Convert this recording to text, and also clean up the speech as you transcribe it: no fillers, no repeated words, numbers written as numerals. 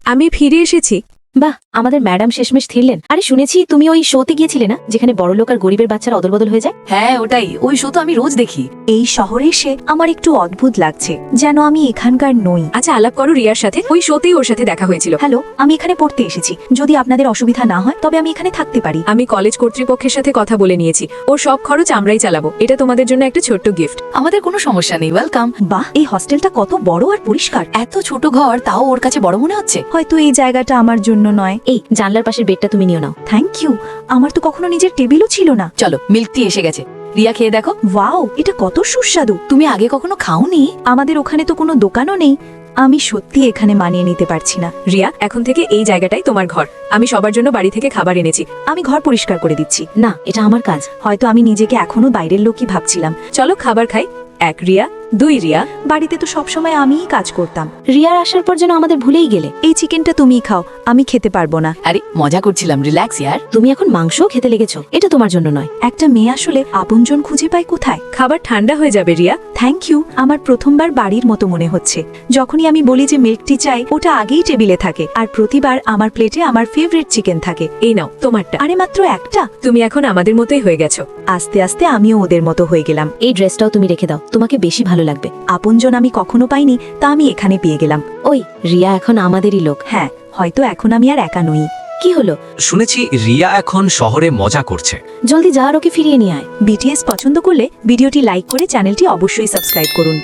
আমি ফিরে এসেছি। বাহ, আমাদের ম্যাডাম শেষমেশ ফিরলেন। আরে শুনেছি তুমি ওই শোতে গিয়েছিলে না, যেখানে বড়লোক আর গরিবের বাচ্চারা অদলবদল হয়ে যায়? হ্যাঁ ওটাই, ওই শো তো আমি রোজ দেখি। এই শহরে এসে আমার একটু অদ্ভুত লাগছে, যেন আমি এখানকার নই। আচ্ছা, আলাপ করো রিয়ার সাথে। ওই শোতেই ওর সাথে দেখা হয়েছিল। হ্যালো, আমি এখানে পড়তে এসেছি। যদি আপনাদের অসুবিধা না হয় তবে আমি এখানে থাকতে পারি। আমি কলেজ কর্তৃপক্ষের সাথে কথা বলে নিয়েছি, ওর সব খরচ আমরাই চালাবো। এটা তোমাদের জন্য একটা ছোট্ট গিফট। আমাদের কোনো সমস্যা নেই, ওয়েলকাম। বাহ, এই হস্টেলটা কত বড় আর পরিষ্কার। এত ছোট ঘর, তাও ওর কাছে বড় মনে হচ্ছে। হয়তো এই জায়গাটা আমার জন্য নয়। এই জানলার পাশের বেডটা তুমি নিও নাও। Thank you. আমার তো কখনো নিজের টেবিলও ছিল না। চলো, মিল্ক টি এসে গেছে, রিয়া খেয়ে দেখো। ওয়াও, এটা কত সুস্বাদু। তুমি আগে কখনো খাওনি? আমাদের ওখানে তো কোনো দোকানও নেই। আমি সত্যি এখানে মানিয়ে নিতে পারছি না। রিয়া, এখন থেকে এই জায়গাটাই তোমার ঘর। আমি সবার জন্য বাড়ি থেকে খাবার এনেছি। আমি ঘর পরিষ্কার করে দিচ্ছি। না, এটা আমার কাজ। হয়তো আমি নিজেকে এখনো বাইরের লোকই ভাবছিলাম। চলো খাবার খাই। 1 রিয়া, 2 রিয়া। বাড়িতে তো সবসময় আমিই কাজ করতাম। রিয়ার আসার পর যেন আমাদের ভুলেই গেলে। এই চিকেনটা তুমিই খাও, আমি খেতে পারবো না। আরে মজা করছিলাম, রিল্যাক্স ইয়ার। তুমি এখন মাংসও খেতে লেগেছো, এটা তোমার জন্য নয়। একটা মেয়ে আসলে আপনজন খুঁজে পায় কোথায়? খাবার ঠান্ডা হয়ে যাবে রিয়া। Thank you. আমার প্রথমবার বাড়ির মতো মনে হচ্ছে। যখনই আমি বলি যে মিল্ক টি চাই, ওটা আগেই টেবিলে থাকে, আর প্রতিবার আমার প্লেটে আমার ফেভারিট চিকেন থাকে। এই নাও তোমারটা। আরে মাত্র একটা? তুমি এখন আমাদের মতোই হয়ে গেছো। আস্তে আস্তে আমিও ওদের মতো হয়ে গেলাম। এই ড্রেসটাও তুমি রেখে দাও, তোমাকে বেশি ভালো লাগবে। আপনজন আমি কখনো পাইনি, তা আমি এখানে পেয়ে গেলাম। ওই রিয়া এখন আমাদেরই লোক। হ্যাঁ, হয়তো এখন আমি আর একা নই। কি হলো? শুনেছি রিয়া এখন শহরে মজা করছে। জলদি যা আর ওকে ফিরিয়ে নিয়ে আয়। বিটিএস পছন্দ করলে ভিডিওটি লাইক করে চ্যানেলটি অবশ্যই সাবস্ক্রাইব করুন।